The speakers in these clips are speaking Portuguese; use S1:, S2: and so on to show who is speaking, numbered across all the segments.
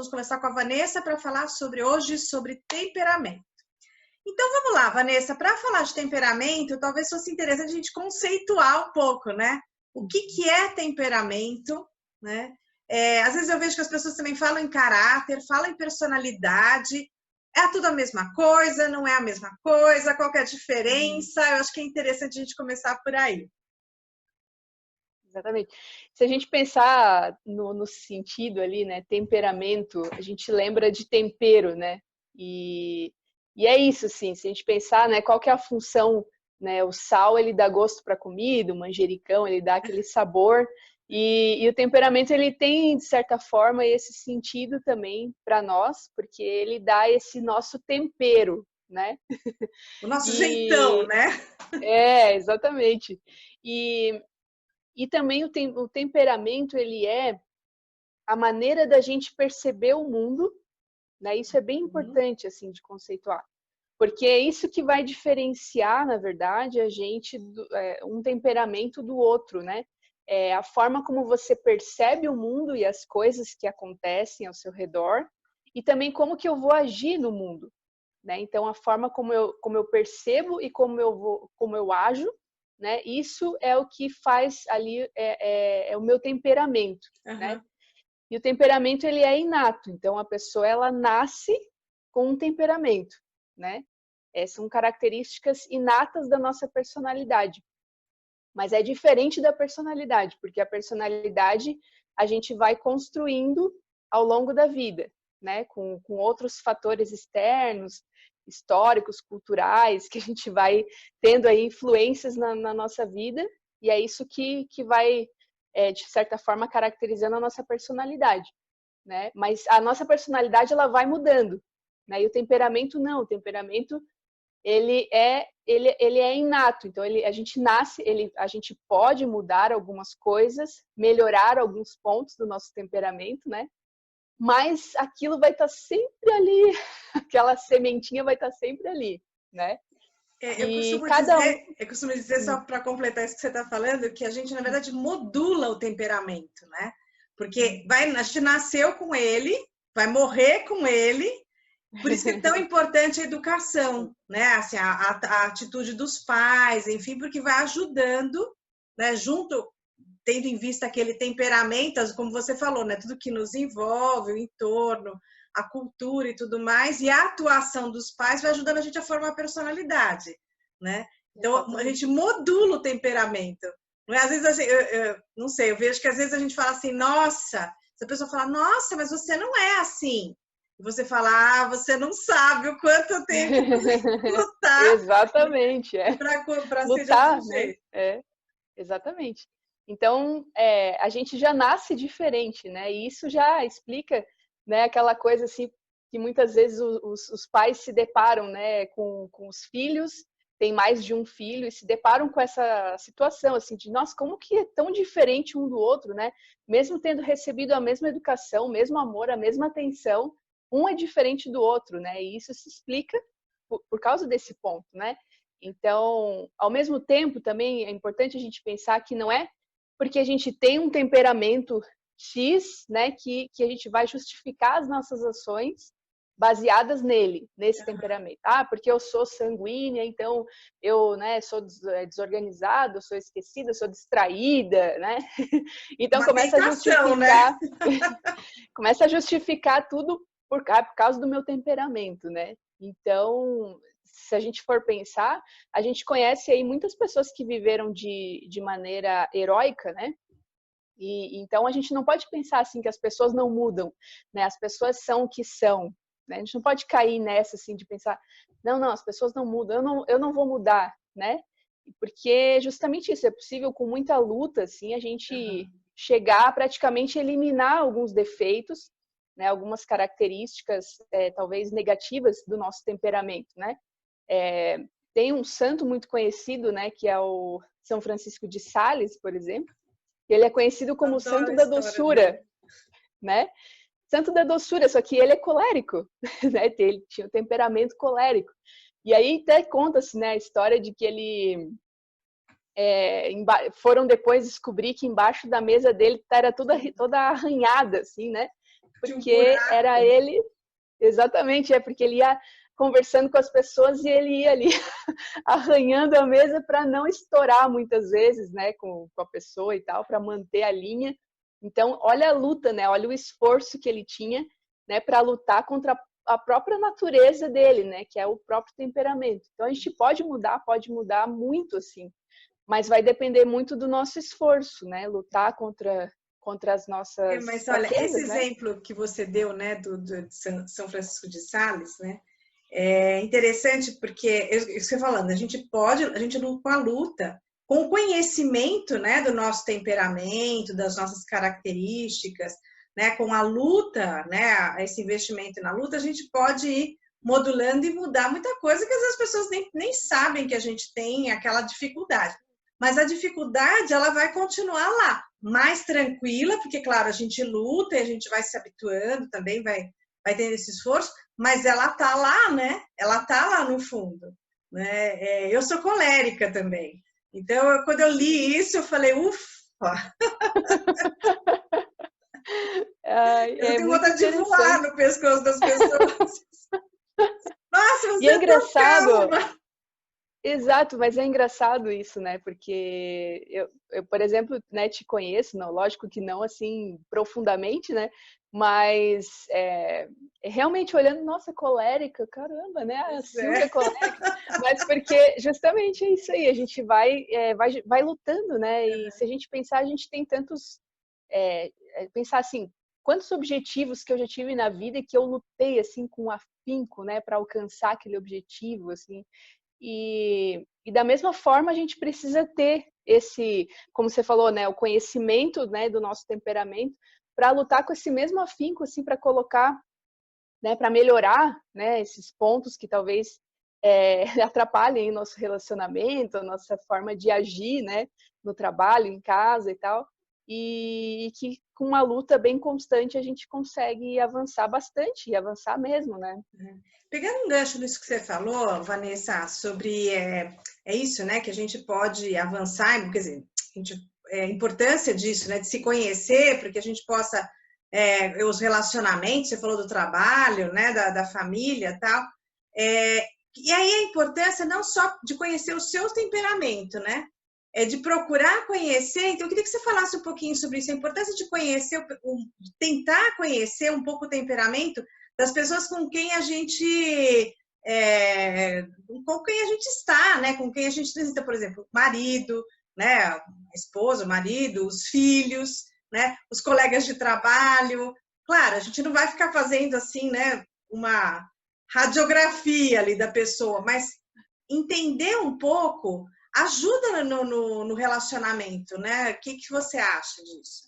S1: vamos começar com a Vanessa para falar hoje sobre temperamento. Então vamos lá, Vanessa, para falar de temperamento, talvez fosse interessante a gente conceituar um pouco, né? O que é temperamento, né? Às vezes eu vejo que as pessoas também falam em caráter, falam em personalidade. É tudo a mesma coisa, não é a mesma coisa, qual que é a diferença? Eu acho que é interessante a gente começar por aí.
S2: Exatamente. Se a gente pensar no sentido ali, né, temperamento, a gente lembra de tempero, né? E é isso, sim. Se a gente pensar, né, qual que é a função, né? O sal, ele dá gosto para a comida, o manjericão, ele dá aquele sabor. E o temperamento, ele tem, de certa forma, esse sentido também para nós, porque ele dá esse nosso tempero, né?
S1: O nosso jeitão, né?
S2: Exatamente. E também o temperamento, ele é a maneira da gente perceber o mundo, né? Isso é bem importante, assim, de conceituar. Porque é isso que vai diferenciar, na verdade, a gente, um temperamento do outro, né? É a forma como você percebe o mundo e as coisas que acontecem ao seu redor, e também como que eu vou agir no mundo, né? Então, a forma como eu percebo e como eu ajo, né? Isso é o que faz ali, é o meu temperamento, né? E o temperamento, ele é inato. Então, a pessoa, ela nasce com um temperamento, né? São características inatas da nossa personalidade. Mas é diferente da personalidade, porque a personalidade a gente vai construindo ao longo da vida, né? Com outros fatores externos, históricos, culturais, que a gente vai tendo aí influências na nossa vida, e é isso que vai, de certa forma, caracterizando a nossa personalidade, né? Mas a nossa personalidade, ela vai mudando, né? E o temperamento não, o temperamento ele é inato, então a gente nasce, a gente pode mudar algumas coisas, melhorar alguns pontos do nosso temperamento, né? Mas aquilo vai estar sempre ali, aquela sementinha vai estar sempre ali, né?
S1: Eu costumo dizer, só para completar isso que você está falando, que a gente, na verdade, modula o temperamento, né? Porque a gente nasceu com ele, vai morrer com ele, por isso que é tão importante a educação, né? Assim, a atitude dos pais, enfim, porque vai ajudando, né? Junto, tendo em vista aquele temperamento, como você falou, né? Tudo que nos envolve, o entorno, a cultura e tudo mais, e a atuação dos pais vai ajudando a gente a formar a personalidade, né? Então, a gente modula o temperamento. Não é? Às vezes, eu não sei, eu vejo que às vezes a gente fala assim, nossa, se a pessoa fala, nossa, mas você não é assim. E você fala, você não sabe o quanto eu tenho que lutar.
S2: Exatamente,
S1: para ser
S2: lutar,
S1: desse
S2: né?
S1: jeito.
S2: Exatamente. Então, a gente já nasce diferente, né? E isso já explica, né, aquela coisa assim que muitas vezes os pais se deparam, né, com os filhos, tem mais de um filho e se deparam com essa situação assim de, nossa, como que é tão diferente um do outro, né? Mesmo tendo recebido a mesma educação, o mesmo amor, a mesma atenção, um é diferente do outro, né? E isso se explica por causa desse ponto, né? Então, ao mesmo tempo, também é importante a gente pensar que não é porque a gente tem um temperamento X, né, que a gente vai justificar as nossas ações baseadas nesse temperamento. Ah, porque eu sou sanguínea, então eu, né, sou desorganizada, eu sou esquecida, eu sou distraída, né? Então
S1: uma
S2: começa
S1: tentação,
S2: a justificar, né? Começa a justificar tudo por causa do meu temperamento, né? Então, se a gente for pensar, a gente conhece aí muitas pessoas que viveram de maneira heróica, né? E então a gente não pode pensar assim que as pessoas não mudam, né? As pessoas são o que são, né? A gente não pode cair nessa assim de pensar, não, as pessoas não mudam, eu não vou mudar, né? Porque justamente isso é possível com muita luta, assim, a gente chegar a praticamente eliminar alguns defeitos, né? Algumas características talvez negativas do nosso temperamento, né? Tem um santo muito conhecido, né? Que é o São Francisco de Sales, por exemplo. Ele é conhecido como o Santo da Doçura, né? Santo da Doçura, só que ele é colérico, né? Ele tinha um temperamento colérico. E aí até conta-se, né, a história de que ele foram depois descobrir que embaixo da mesa dele era toda arranhada, assim, né? porque era ele, exatamente, porque ele ia conversando com as pessoas e ele ia ali arranhando a mesa para não estourar muitas vezes, né, com a pessoa e tal, para manter a linha. Então, olha a luta, né? Olha o esforço que ele tinha, né, para lutar contra a própria natureza dele, né, que é o próprio temperamento. Então, a gente pode mudar muito, assim, mas vai depender muito do nosso esforço, né? Lutar contra as nossas
S1: Mas olha, esse
S2: fraquezas, né?
S1: exemplo que você deu, né, de São Francisco de Sales, né, é interessante porque, isso que eu estou falando, a gente luta com a luta, com o conhecimento, né, do nosso temperamento, das nossas características, né, com a luta, né, esse investimento na luta, a gente pode ir modulando e mudar muita coisa que às vezes as pessoas nem sabem que a gente tem aquela dificuldade. Mas a dificuldade, ela vai continuar lá, mais tranquila, porque, claro, a gente luta e a gente vai se habituando também, vai tendo esse esforço, mas ela tá lá, né? Ela tá lá no fundo, né? Eu sou colérica também. Então, quando eu li isso, eu falei, ufa! Eu tenho vontade de voar no pescoço das pessoas. Nossa, você
S2: é engraçado.
S1: calma.
S2: Exato, mas é engraçado isso, né? Porque eu, por exemplo, né, te conheço, não, lógico que não assim profundamente, né? Mas realmente olhando, nossa, colérica, caramba, né? A Silvia é colérica. Mas porque justamente é isso aí, a gente vai lutando, né? E se a gente pensar, a gente tem tantos. Pensar assim, quantos objetivos que eu já tive na vida que eu lutei assim com afinco, né, para alcançar aquele objetivo, assim. E da mesma forma a gente precisa ter esse, como você falou, né, o conhecimento, né, do nosso temperamento para lutar com esse mesmo afinco, assim, para colocar, né, para melhorar, né, esses pontos que talvez atrapalhem o nosso relacionamento, a nossa forma de agir, né, no trabalho, em casa e tal. E que com uma luta bem constante a gente consegue avançar bastante, e avançar mesmo, né?
S1: Pegando um gancho nisso que você falou, Vanessa, sobre isso, né, que a gente pode avançar, quer dizer, a importância disso, né, de se conhecer, para que a gente possa, os relacionamentos, você falou do trabalho, né, da família e tal, e aí a importância não só de conhecer o seu temperamento, né, de procurar conhecer. Então, eu queria que você falasse um pouquinho sobre isso, a importância de conhecer, tentar conhecer um pouco o temperamento das pessoas com quem a gente está, né? Com quem a gente transita, por exemplo, o marido, né? A esposa, o marido, os filhos, né? Os colegas de trabalho. Claro, a gente não vai ficar fazendo assim, né? Uma radiografia ali da pessoa, mas entender um pouco ajuda no relacionamento, né? O que você acha disso?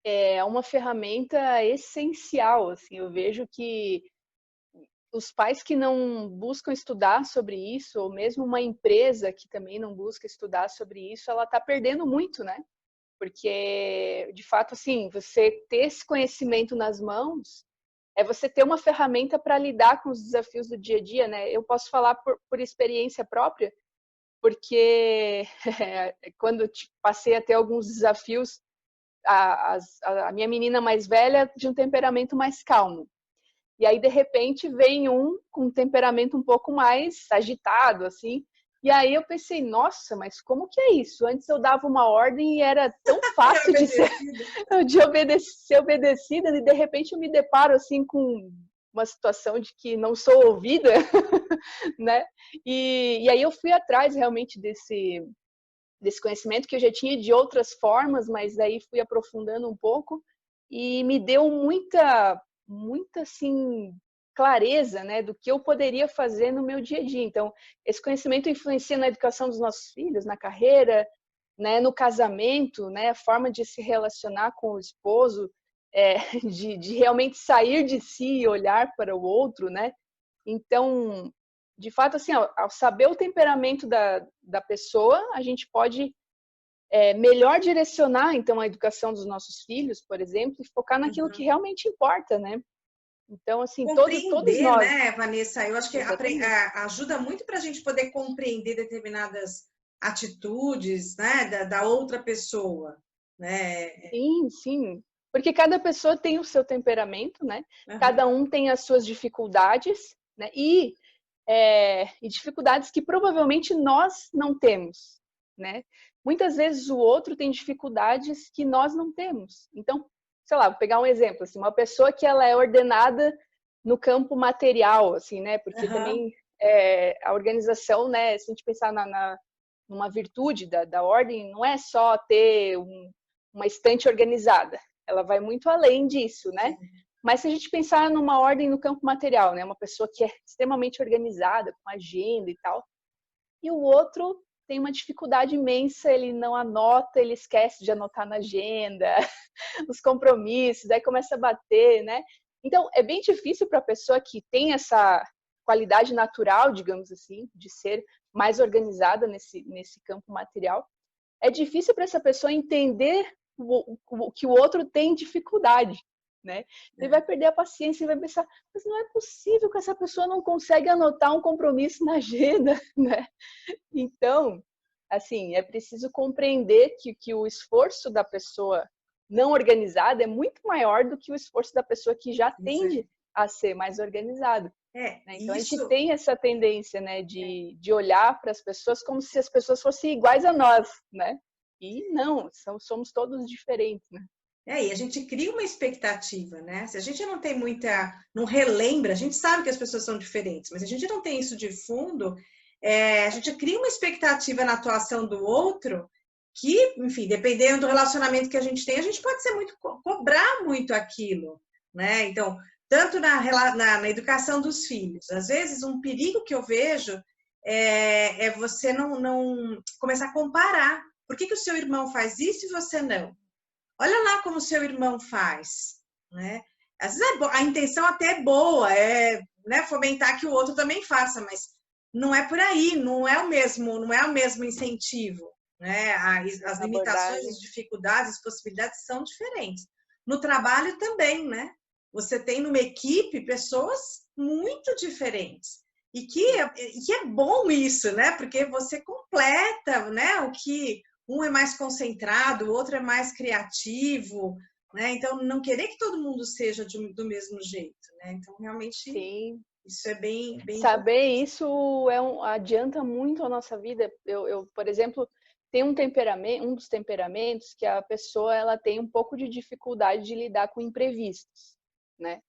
S2: É uma ferramenta essencial, assim, eu vejo que os pais que não buscam estudar sobre isso, ou mesmo uma empresa que também não busca estudar sobre isso, ela está perdendo muito, né? Porque, de fato, assim, você ter esse conhecimento nas mãos é você ter uma ferramenta para lidar com os desafios do dia a dia, né? Eu posso falar por experiência própria, porque quando passei a ter alguns desafios, a minha menina mais velha de um temperamento mais calmo. E aí, de repente, vem um com um temperamento um pouco mais agitado, assim. E aí eu pensei, nossa, mas como que é isso? Antes eu dava uma ordem e era tão fácil de obedecer obedecida, e de repente eu me deparo assim com uma situação de que não sou ouvida, né? E aí eu fui atrás realmente desse conhecimento que eu já tinha de outras formas, mas daí fui aprofundando um pouco e me deu muita assim clareza, né, do que eu poderia fazer no meu dia a dia. Então, esse conhecimento influencia na educação dos nossos filhos, na carreira, né, no casamento, né, a forma de se relacionar com o esposo, de realmente sair de si e olhar para o outro, né? Então, de fato, assim, ao saber o temperamento da pessoa, a gente pode melhor direcionar, então, a educação dos nossos filhos, por exemplo, e focar naquilo que realmente importa, né? Então, assim, todos
S1: compreender,
S2: nós.
S1: né, Vanessa? Eu acho que ajuda muito para a gente poder compreender determinadas atitudes, né, da outra pessoa, né?
S2: Sim, sim. Porque cada pessoa tem o seu temperamento, né?
S1: Uhum.
S2: Cada um tem as suas dificuldades, né? E dificuldades que provavelmente nós não temos, né? Muitas vezes o outro tem dificuldades que nós não temos. Então, sei lá, vou pegar um exemplo, assim, uma pessoa que ela é ordenada no campo material, assim, né? Porque também a organização, né? Se a gente pensar numa virtude da ordem, não é só ter uma estante organizada. Ela vai muito além disso, né?
S1: Sim.
S2: Mas se a gente pensar numa ordem no campo material, né? Uma pessoa que é extremamente organizada, com agenda e tal, e o outro tem uma dificuldade imensa, ele não anota, ele esquece de anotar na agenda, os compromissos, daí começa a bater, né? Então, é bem difícil para a pessoa que tem essa qualidade natural, digamos assim, de ser mais organizada nesse campo material. É difícil para essa pessoa entender que o outro tem dificuldade, né? Ele vai perder a paciência e vai pensar, mas não é possível que essa pessoa não consegue anotar um compromisso na agenda, né? Então, assim, é preciso compreender que o esforço da pessoa não organizada é muito maior do que o esforço da pessoa que já tende a ser mais organizada. Né? Então, a gente tem essa tendência, né, de olhar para as pessoas como se as pessoas fossem iguais a nós, né? E não, somos todos diferentes, né?
S1: E a gente cria uma expectativa, né? Se a gente não tem não relembra, a gente sabe que as pessoas são diferentes, mas se a gente não tem isso de fundo, a gente cria uma expectativa na atuação do outro que, enfim, dependendo do relacionamento que a gente tem, a gente pode cobrar muito aquilo, né? Então, tanto na educação dos filhos, às vezes um perigo que eu vejo é você não começar a comparar. Por que o seu irmão faz isso e você não? Olha lá como o seu irmão faz, né? Às vezes a intenção até é boa, né, fomentar que o outro também faça, mas não é por aí, não é o mesmo incentivo, né? As limitações, as dificuldades, as possibilidades são diferentes. No trabalho também, né? Você tem numa equipe pessoas muito diferentes. E que é bom isso, né? Porque você completa, né, o que um é mais concentrado, o outro é mais criativo, né? Então, não querer que todo mundo seja do mesmo jeito, né? Então, realmente,
S2: sim,
S1: isso é bem
S2: saber importante. Isso adianta muito a nossa vida. Eu, por exemplo, tenho um dos temperamentos que a pessoa ela tem um pouco de dificuldade de lidar com imprevistos, né?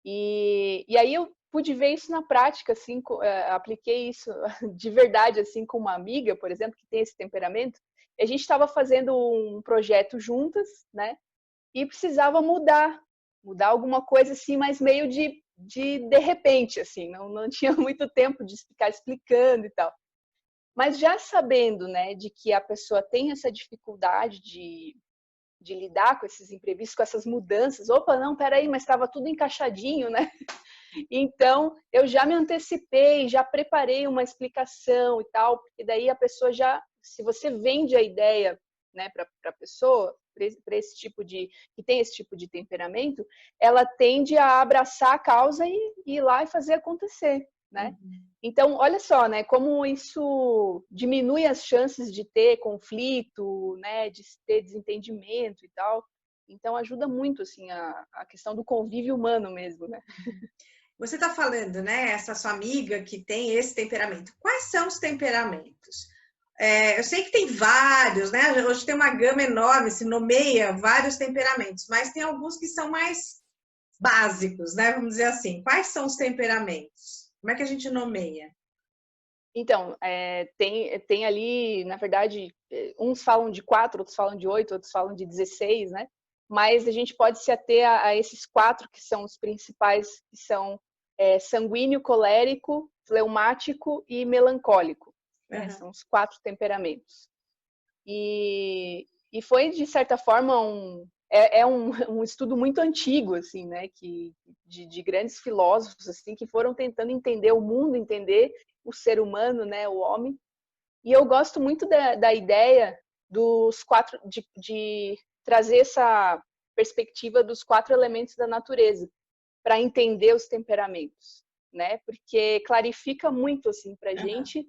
S2: E aí eu pude ver isso na prática, assim, apliquei isso de verdade, assim, com uma amiga, por exemplo, que tem esse temperamento. A gente estava fazendo um projeto juntas, né? E precisava mudar alguma coisa assim, mas meio de repente, assim, não tinha muito tempo de ficar explicando e tal. Mas já sabendo, né, de que a pessoa tem essa dificuldade de lidar com esses imprevistos, com essas mudanças. Opa, não, peraí, mas estava tudo encaixadinho, né? Então, eu já me antecipei, já preparei uma explicação e tal, porque daí a pessoa já, se você vende a ideia, né, para a pessoa, para esse tipo que tem esse tipo de temperamento, ela tende a abraçar a causa e ir lá e fazer acontecer, né? Então, olha só, né, como isso diminui as chances de ter conflito, né, de ter desentendimento e tal. Então, ajuda muito, assim, a questão do convívio humano mesmo, né?
S1: Você está falando, né, essa sua amiga que tem esse temperamento. Quais são os temperamentos? Eu sei que tem vários, né? Hoje tem uma gama enorme, se nomeia vários temperamentos, mas tem alguns que são mais básicos, né? Vamos dizer assim. Quais são os temperamentos? Como é que a gente nomeia?
S2: Então, tem ali, na verdade, uns falam de 4, outros falam de 8, outros falam de 16, né? Mas a gente pode se ater a esses 4 que são os principais, que são sanguíneo, colérico, fleumático e melancólico. Né? São os 4 temperamentos. E foi, de certa forma, um estudo muito antigo, assim, né? De grandes filósofos, assim, que foram tentando entender o mundo, entender o ser humano, né? O homem. E eu gosto muito da ideia dos 4, de trazer essa perspectiva dos 4 elementos da natureza para entender os temperamentos, né? Porque clarifica muito, assim, para a gente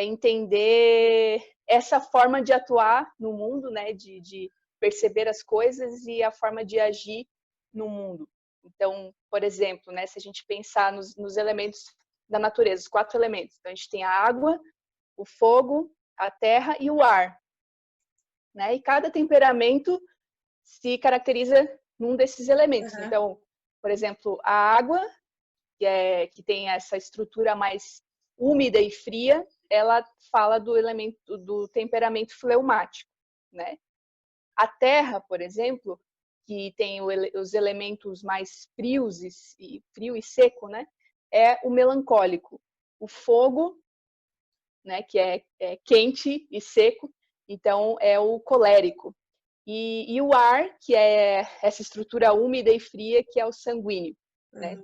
S2: entender essa forma de atuar no mundo, né? De perceber as coisas e a forma de agir no mundo. Então, por exemplo, né, se a gente pensar nos elementos da natureza, os 4 elementos. Então, a gente tem a água, o fogo, a terra e o ar. Né? E cada temperamento se caracteriza num desses elementos.
S1: Uhum.
S2: Então, por exemplo, a água, que tem essa estrutura mais úmida e fria, ela fala do temperamento fleumático, né? A terra, por exemplo, que tem os elementos mais frios frio e seco, né? É o melancólico. O fogo, né? Que é quente e seco, então é o colérico. E o ar, que é essa estrutura úmida e fria, que é o sanguíneo, né?